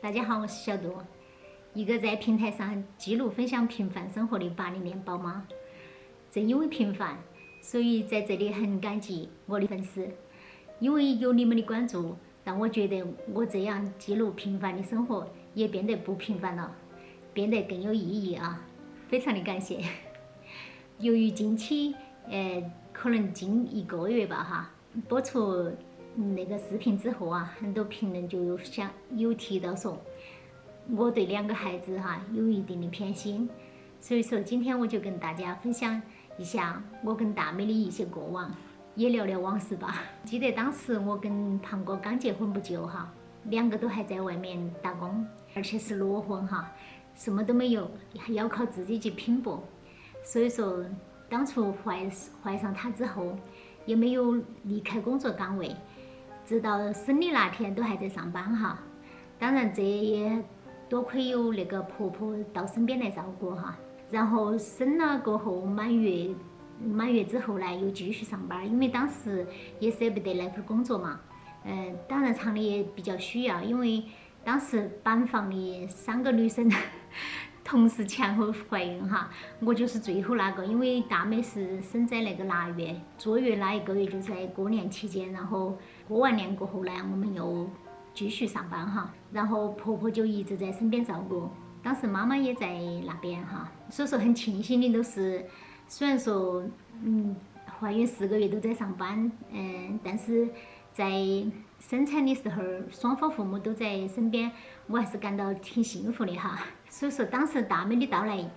大家好，我是小杜，一个在平台上记录分享平凡生活的80年宝妈。正因为平凡，所以在这里很感激我的粉丝，因为有你们的关注，让我觉得我这样记录平凡的生活也变得不平凡了，变得更有意义啊！非常的感谢。由于近期，可能近1个月吧哈，播出那个视频之后啊，很多评论就有提到说，我对2个孩子哈有一定的偏心，所以说今天我就跟大家分享一下我跟大美的一些过往，也聊聊往事吧。记得当时我跟庞哥刚结婚不久哈，2个都还在外面打工，而且是裸婚哈，什么都没有，还要靠自己去拼搏。所以说，当初怀上他之后，也没有离开工作岗位，直到生的那天都还在上班哈。当然这也多亏有那个婆婆到身边来照顾哈。然后生了过后满月之后呢，又继续上班，因为当时也舍不得那份工作嘛。当然厂里也比较需要，因为当时板房里3个女生同时前后怀孕哈，我就是最后那个，因为大美是生在那个腊月，坐月那1个月就在过年期间，然后过完年过后呢，我们又继续上班哈，然后婆婆就一直在身边照顾，当时妈妈也在那边哈，所以说很庆幸的都是，虽然说怀孕4个月都在上班，但是在生产的时候双方父母都在身边，我还是感到挺幸福的哈。所以说当时大美的到来，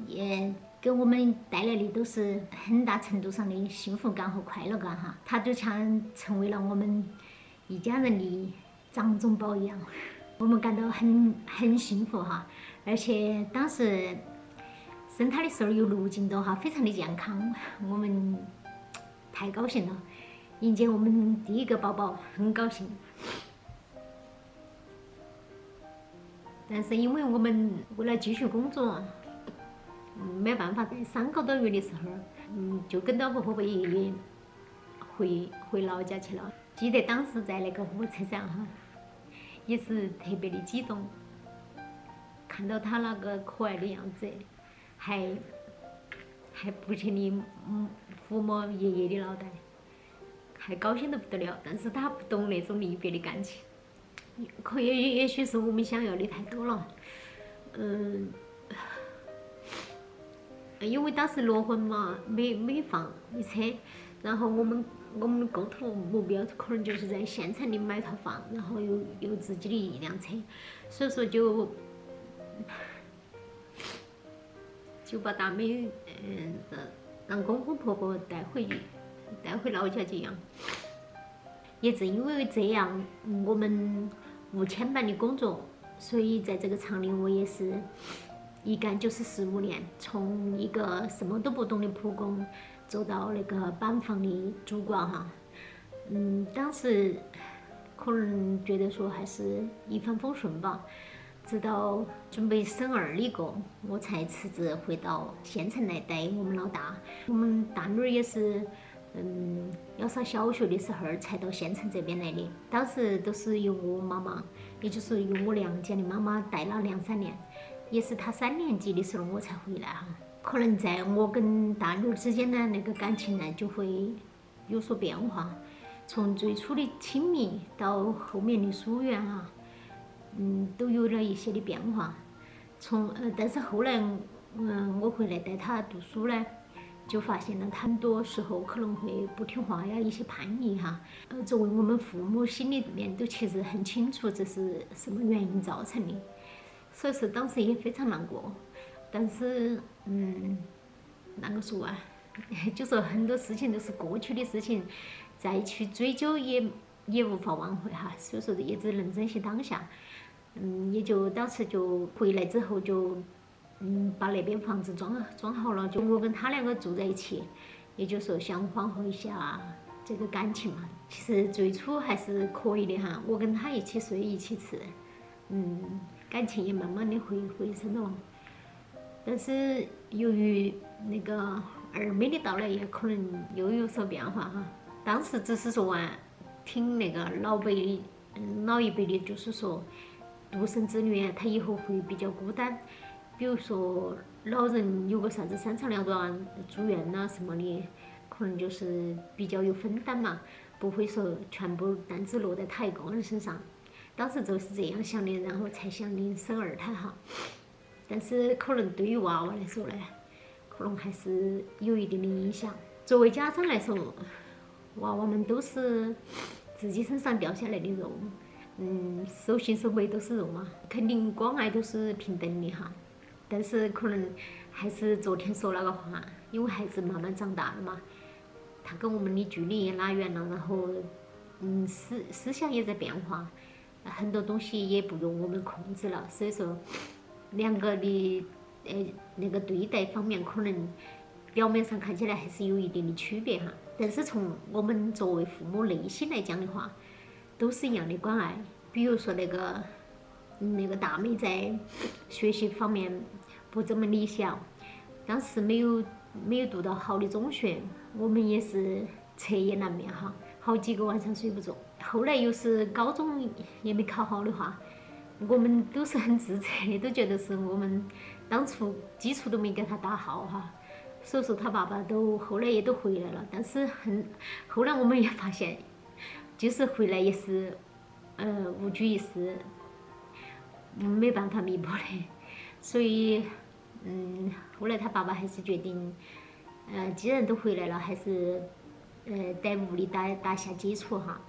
也给我们带来的都是很大程度上的幸福感和快乐感哈。她就像成为了我们一家人的掌中宝一样，我们感到很幸福哈。而且当时生她的时候有6斤多哈，非常的健康，我们太高兴了，迎接我们第1个宝宝，很高兴。但是因为我们为了继续工作，没办法，在3个多月的时候，就跟到婆婆爷爷回老家去了。记得当时在那个火车上哈，也是特别的激动，看到他那个可爱的样子，还不停地抚摸爷爷的脑袋，还高兴得不得了。但是他不懂那种离别的感情。也许是我们想要的太多了，因为当时裸婚嘛，没车，然后我们的共同目标可能就是在县城里买套房，然后有自己的1辆车，所以说就把大美让公公婆婆带回老家去养。也正因为这样，我们无牵绊的工作，所以在这个厂里我也是一干就是15年，从一个什么都不懂的普工做到那个板房的主管哈。当时可能觉得说还是一帆风顺吧，直到准备升2的过，我才辞职回到县城来带我们老大。我们大女儿也是要上小学的时候才到县城这边来的，当时都是由我妈妈，也就是由我娘家的妈妈带了2、3年，也是她3年级的时候我才回来哈。可能在我跟大女儿之间的那个感情呢，就会有所变化，从最初的亲密到后面的疏远啊，都有了一些的变化。但是后来我回来带她读书呢，就发现了很多时候可能会不听话呀，一些叛逆哈。作为我们父母心里面都其实很清楚这是什么原因造成的，所以说当时也非常难过。但是那个说啊，就说很多事情都是过去的事情，再去追究也无法挽回哈。所以说也只能珍惜当下。也就当时就回来之后就把那边房子装好了，就我跟他2个住在一起，也就是说想缓和一下这个感情嘛。其实最初还是可以的哈，我跟他一起睡一起吃，感情也慢慢的回升了。但是由于那个2妹的到来，也可能又有所变化哈。当时只是说听那个老一辈的，就是说独生子女，他以后会比较孤单。比如说老人有个啥子3长2短住院呐什么的，可能就是比较有分担嘛，不会说全部担子落在他一个人身上。当时就是这样想的，然后才想的生2胎哈。但是可能对于娃娃来说呢，可能还是有一定的影响。作为家长来说，娃娃们都是自己身上掉下来的肉，手心手背都是肉嘛，肯定关爱都是平等的哈。但是可能还是昨天说那个话，因为孩子慢慢长大了嘛，他跟我们的距离也拉远了，然后思想也在变化，很多东西也不由我们控制了，所以说两个的那个对待方面可能表面上看起来还是有一定的区别哈，但是从我们作为父母内心来讲的话，都是一样的关爱。比如说那个大妹在学习方面不怎么理想，当时没有读到好的中学，我们也是彻夜难眠哈，好几个晚上睡不着。后来又是高中也没考好的话，我们都是很自责的，都觉得是我们当初基础都没给他打好哈。所以说他爸爸都后来也都回来了，但是后来我们也发现，就是回来也是无济于事，没办法弥补的。所以后来他爸爸还是决定，既然都回来了，还是在屋里打下基础哈。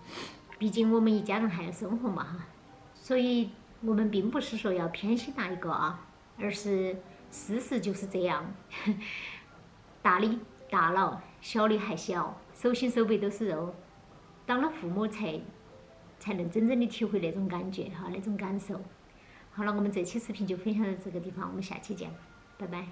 毕竟我们一家人还要生活嘛哈。所以我们并不是说要偏心哪一个啊，而是事实就是这样。大的大了，小的还小，手心手背都是肉。当了父母才能真正的体会那种感觉哈，那种感受。好了，我们这期视频就分享到这个地方，我们下期见，拜拜。